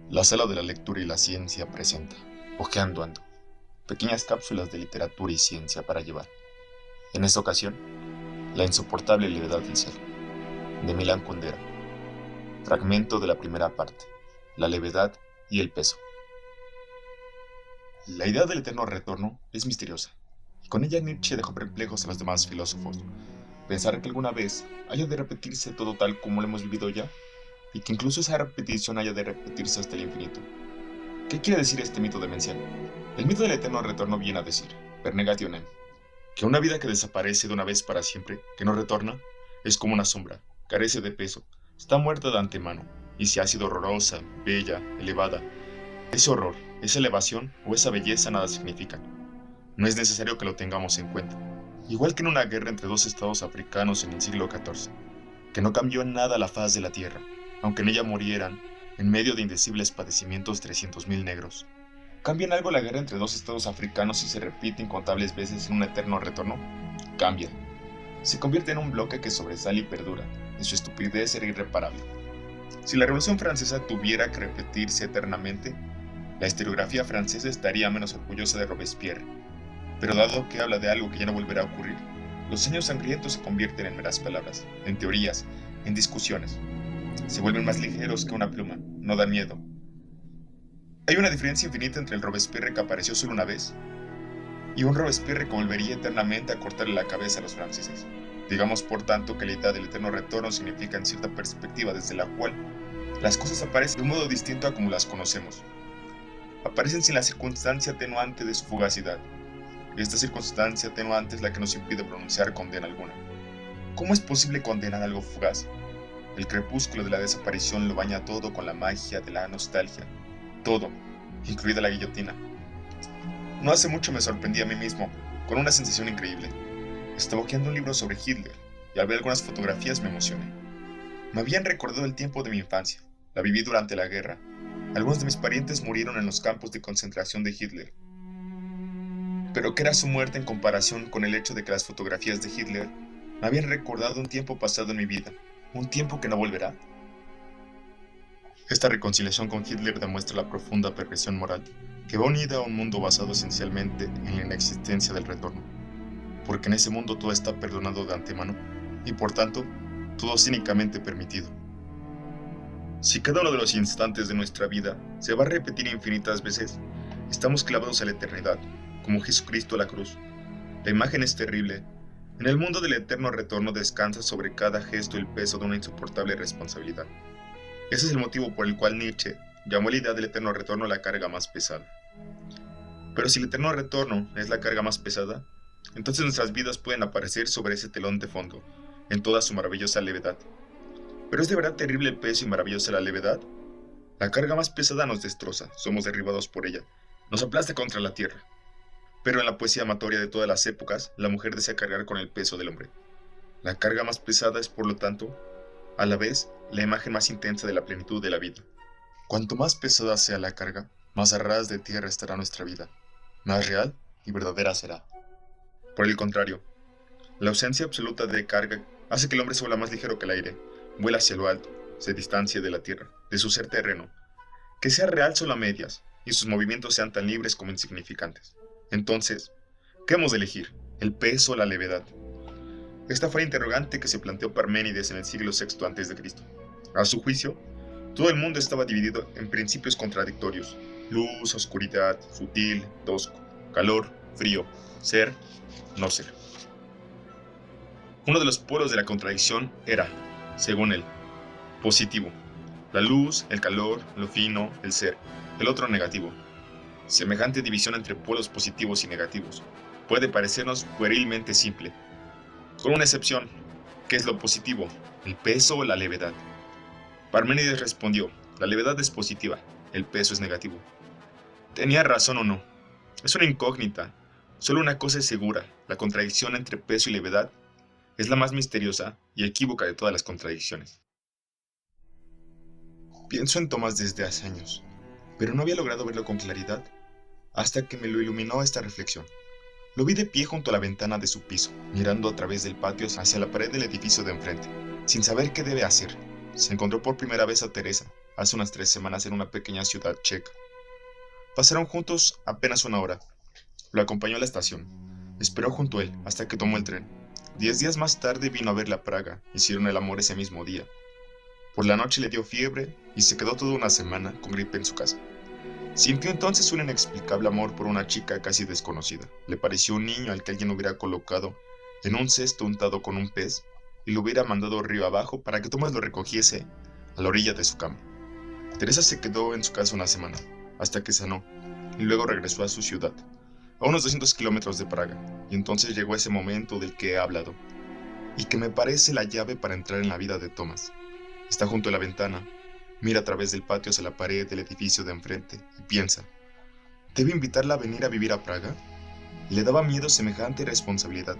La Sala de la Lectura y la Ciencia presenta Hojeando Ando, pequeñas cápsulas de literatura y ciencia para llevar. En esta ocasión, La insoportable levedad del ser, de Milán Kundera. Fragmento de la primera parte, La levedad y el peso. La idea del eterno retorno es misteriosa, y con ella Nietzsche dejó perplejos a los demás filósofos. Pensar que alguna vez haya de repetirse todo tal como lo hemos vivido ya, y que incluso esa repetición haya de repetirse hasta el infinito. ¿Qué quiere decir este mito demencial? El mito del eterno retorno viene a decir, per negationem, que una vida que desaparece de una vez para siempre, que no retorna, es como una sombra, carece de peso, está muerta de antemano, y si ha sido horrorosa, bella, elevada, ese horror, esa elevación o esa belleza nada significan. No es necesario que lo tengamos en cuenta. Igual que en una guerra entre dos estados africanos en el siglo XIV, que no cambió en nada la faz de la tierra, aunque en ella murieran, en medio de indecibles padecimientos, 300.000 negros. ¿Cambia en algo la guerra entre dos estados africanos si se repite incontables veces en un eterno retorno? Cambia. Se convierte en un bloque que sobresale y perdura, y su estupidez será irreparable. Si la Revolución Francesa tuviera que repetirse eternamente, la historiografía francesa estaría menos orgullosa de Robespierre. Pero dado que habla de algo que ya no volverá a ocurrir, los años sangrientos se convierten en meras palabras, en teorías, en discusiones. Se vuelven más ligeros que una pluma, no dan miedo. Hay una diferencia infinita entre el Robespierre que apareció solo una vez y un Robespierre que volvería eternamente a cortarle la cabeza a los franceses. Digamos por tanto que la idea del eterno retorno significa en cierta perspectiva desde la cual las cosas aparecen de un modo distinto a como las conocemos. Aparecen sin la circunstancia atenuante de su fugacidad. Y esta circunstancia atenuante es la que nos impide pronunciar condena alguna. ¿Cómo es posible condenar algo fugaz? El crepúsculo de la desaparición lo baña todo con la magia de la nostalgia. Todo, incluida la guillotina. No hace mucho me sorprendí a mí mismo, con una sensación increíble. Estaba hojeando un libro sobre Hitler, y al ver algunas fotografías me emocioné. Me habían recordado el tiempo de mi infancia. La viví durante la guerra. Algunos de mis parientes murieron en los campos de concentración de Hitler. Pero ¿qué era su muerte en comparación con el hecho de que las fotografías de Hitler me habían recordado un tiempo pasado en mi vida? ¿Un tiempo que no volverá? Esta reconciliación con Hitler demuestra la profunda perversión moral que va unida a un mundo basado esencialmente en la inexistencia del retorno, porque en ese mundo todo está perdonado de antemano y por tanto todo cínicamente permitido. Si cada uno de los instantes de nuestra vida se va a repetir infinitas veces, estamos clavados a la eternidad, como Jesucristo a la cruz. La imagen es terrible. En el mundo del eterno retorno descansa sobre cada gesto el peso de una insoportable responsabilidad. Ese es el motivo por el cual Nietzsche llamó la idea del eterno retorno la carga más pesada. Pero si el eterno retorno es la carga más pesada, entonces nuestras vidas pueden aparecer sobre ese telón de fondo, en toda su maravillosa levedad. ¿Pero es de verdad terrible el peso y maravillosa la levedad? La carga más pesada nos destroza, somos derribados por ella, nos aplasta contra la tierra. Pero en la poesía amatoria de todas las épocas, la mujer desea cargar con el peso del hombre. La carga más pesada es, por lo tanto, a la vez, la imagen más intensa de la plenitud de la vida. Cuanto más pesada sea la carga, más a ras de tierra estará nuestra vida, más real y verdadera será. Por el contrario, la ausencia absoluta de carga hace que el hombre se vuela más ligero que el aire, vuela hacia lo alto, se distancia de la tierra, de su ser terreno, que sea real solo a medias, y sus movimientos sean tan libres como insignificantes. Entonces, ¿qué hemos de elegir? ¿El peso o la levedad? Esta fue la interrogante que se planteó Parménides en el siglo VI a.C. A su juicio, todo el mundo estaba dividido en principios contradictorios: luz, oscuridad, sutil, tosco, calor, frío, ser, no ser. Uno de los polos de la contradicción era, según él, positivo: la luz, el calor, lo fino, el ser; el otro negativo. Semejante división entre polos positivos y negativos puede parecernos puerilmente simple, con una excepción: ¿qué es lo positivo? ¿El peso o la levedad? Parménides respondió: la levedad es positiva, el peso es negativo. ¿Tenía razón o no? Es una incógnita. Solo una cosa es segura: la contradicción entre peso y levedad es la más misteriosa y equívoca de todas las contradicciones. Pienso en Tomás desde hace años, pero no había logrado verlo con claridad hasta que me lo iluminó esta reflexión. Lo vi de pie junto a la ventana de su piso, mirando a través del patio hacia la pared del edificio de enfrente, sin saber qué debe hacer. Se encontró por primera vez a Teresa, hace unas 3 semanas en una pequeña ciudad checa. Pasaron juntos apenas una hora. Lo acompañó a la estación. Esperó junto a él hasta que tomó el tren. 10 días más tarde vino a verla a Praga. Hicieron el amor ese mismo día. Por la noche le dio fiebre y se quedó toda una semana con gripe en su casa. Sintió entonces un inexplicable amor por una chica casi desconocida. Le pareció un niño al que alguien hubiera colocado en un cesto untado con un pez y lo hubiera mandado río abajo para que Tomás lo recogiese a la orilla de su cama. Teresa se quedó en su casa una semana, hasta que sanó, y luego regresó a su ciudad, a unos 200 kilómetros de Praga, y entonces llegó ese momento del que he hablado, y que me parece la llave para entrar en la vida de Tomás. Está junto a la ventana, mira a través del patio hacia la pared del edificio de enfrente, y piensa, ¿debe invitarla a venir a vivir a Praga? Y le daba miedo semejante responsabilidad.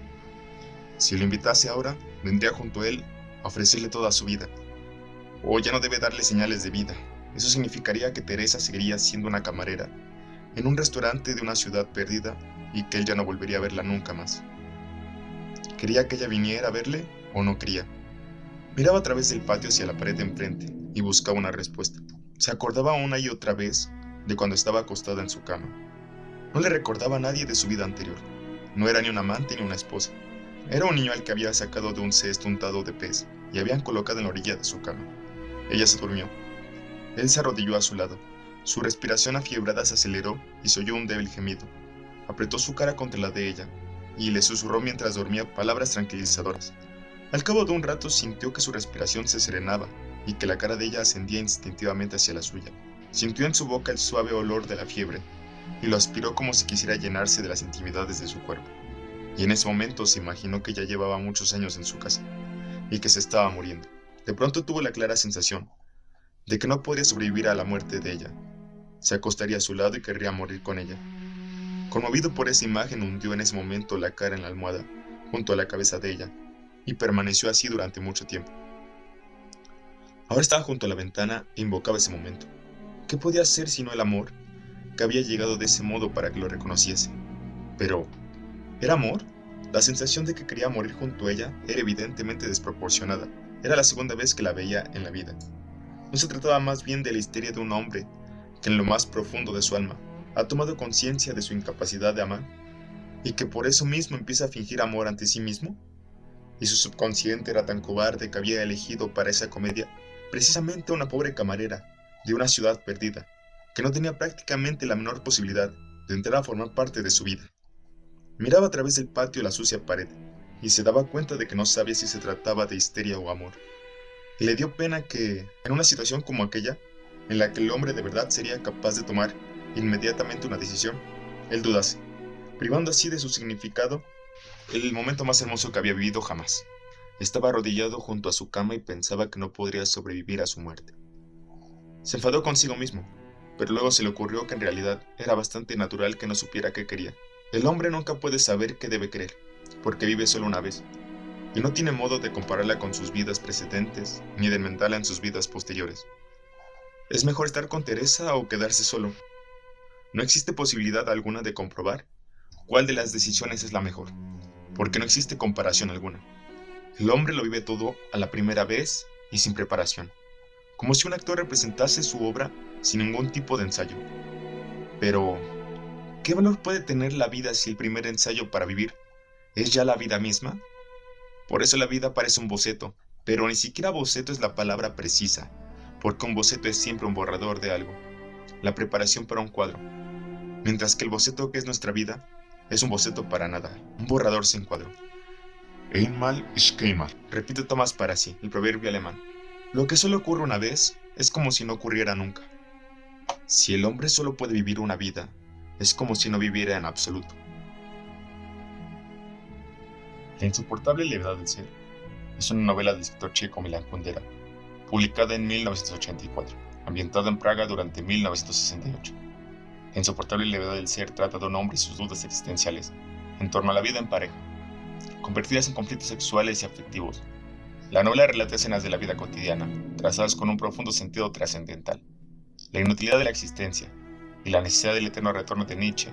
Si lo invitase ahora, vendría junto a él a ofrecerle toda su vida. O ya no debe darle señales de vida. Eso significaría que Teresa seguiría siendo una camarera en un restaurante de una ciudad perdida y que él ya no volvería a verla nunca más. ¿Quería que ella viniera a verle o no quería? Miraba a través del patio hacia la pared de enfrente y buscaba una respuesta. Se acordaba una y otra vez de cuando estaba acostada en su cama. No le recordaba a nadie de su vida anterior. No era ni un amante ni una esposa. Era un niño al que había sacado de un cesto untado de pez y habían colocado en la orilla de su cama. Ella se durmió. Él se arrodilló a su lado. Su respiración afiebrada se aceleró y se oyó un débil gemido. Apretó su cara contra la de ella y le susurró mientras dormía palabras tranquilizadoras. Al cabo de un rato sintió que su respiración se serenaba y que la cara de ella ascendía instintivamente hacia la suya. Sintió en su boca el suave olor de la fiebre y lo aspiró como si quisiera llenarse de las intimidades de su cuerpo. Y en ese momento se imaginó que ya llevaba muchos años en su casa y que se estaba muriendo. De pronto tuvo la clara sensación de que no podría sobrevivir a la muerte de ella. Se acostaría a su lado y querría morir con ella. Conmovido por esa imagen, hundió en ese momento la cara en la almohada, junto a la cabeza de ella, y permaneció así durante mucho tiempo. Ahora estaba junto a la ventana e invocaba ese momento. ¿Qué podía ser sino el amor que había llegado de ese modo para que lo reconociese? Pero, ¿era amor? La sensación de que quería morir junto a ella era evidentemente desproporcionada. Era la segunda vez que la veía en la vida. No se trataba más bien de la histeria de un hombre que en lo más profundo de su alma ha tomado conciencia de su incapacidad de amar y que por eso mismo empieza a fingir amor ante sí mismo. Y su subconsciente era tan cobarde que había elegido para esa comedia precisamente a una pobre camarera de una ciudad perdida, que no tenía prácticamente la menor posibilidad de entrar a formar parte de su vida. Miraba a través del patio la sucia pared y se daba cuenta de que no sabía si se trataba de histeria o amor. Y le dio pena que, en una situación como aquella, en la que el hombre de verdad sería capaz de tomar inmediatamente una decisión, él dudase, privando así de su significado el momento más hermoso que había vivido jamás. Estaba arrodillado junto a su cama y pensaba que no podría sobrevivir a su muerte. Se enfadó consigo mismo, pero luego se le ocurrió que en realidad era bastante natural que no supiera qué quería. El hombre nunca puede saber qué debe querer, porque vive solo una vez, y no tiene modo de compararla con sus vidas precedentes, ni de enmendarla en sus vidas posteriores. ¿Es mejor estar con Teresa o quedarse solo? No existe posibilidad alguna de comprobar cuál de las decisiones es la mejor, porque no existe comparación alguna. El hombre lo vive todo a la primera vez y sin preparación, como si un actor representase su obra sin ningún tipo de ensayo. Pero, ¿qué valor puede tener la vida si el primer ensayo para vivir es ya la vida misma? Por eso la vida parece un boceto, pero ni siquiera boceto es la palabra precisa, porque un boceto es siempre un borrador de algo, la preparación para un cuadro, mientras que el boceto que es nuestra vida es un boceto para nada, un borrador sin cuadro. Einmal ist keinmal, repite Tomás para sí, el proverbio alemán. Lo que solo ocurre una vez es como si no ocurriera nunca. Si el hombre solo puede vivir una vida, es como si no viviera en absoluto. La insoportable levedad del ser es una novela del escritor checo Milan Kundera, publicada en 1984, ambientada en Praga durante 1968. La insoportable levedad del ser trata de un hombre y sus dudas existenciales en torno a la vida en pareja, convertidas en conflictos sexuales y afectivos. La novela relata escenas de la vida cotidiana, trazadas con un profundo sentido trascendental, la inutilidad de la existencia y la necesidad del eterno retorno de Nietzsche,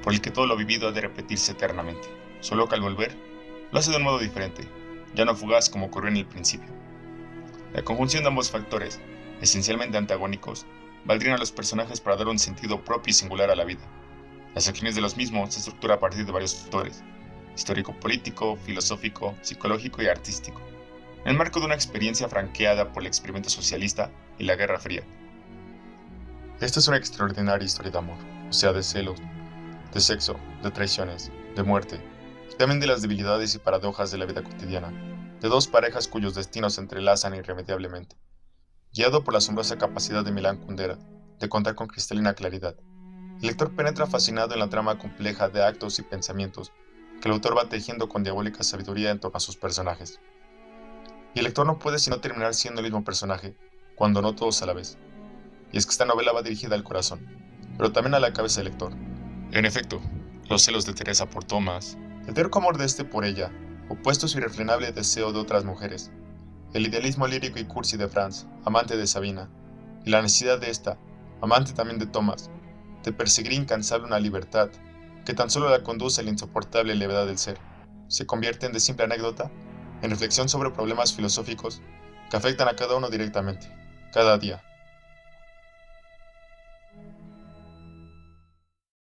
por el que todo lo vivido ha de repetirse eternamente, solo que al volver, lo hace de un modo diferente, ya no fugaz como ocurrió en el principio. La conjunción de ambos factores esencialmente antagónicos, valdrían a los personajes para dar un sentido propio y singular a la vida. Las acciones de los mismos se estructuran a partir de varios factores: histórico-político, filosófico, psicológico y artístico, en el marco de una experiencia franqueada por el experimento socialista y la Guerra Fría. Esta es una extraordinaria historia de amor, o sea, de celos, de sexo, de traiciones, de muerte, y también de las debilidades y paradojas de la vida cotidiana, de dos parejas cuyos destinos se entrelazan irremediablemente. Guiado por la asombrosa capacidad de Milán Kundera de contar con cristalina claridad, el lector penetra fascinado en la trama compleja de actos y pensamientos que el autor va tejiendo con diabólica sabiduría en torno a sus personajes. Y el lector no puede sino terminar siendo el mismo personaje, cuando no todos a la vez. Y es que esta novela va dirigida al corazón, pero también a la cabeza del lector. En efecto, los celos de Teresa por Thomas, el terco amor de este por ella, opuesto a su irrefrenable deseo de otras mujeres, el idealismo lírico y cursi de Franz, amante de Sabina, y la necesidad de esta, amante también de Thomas, de perseguir incansable una libertad que tan solo la conduce a la insoportable levedad del ser, se convierten de simple anécdota en reflexión sobre problemas filosóficos que afectan a cada uno directamente, cada día,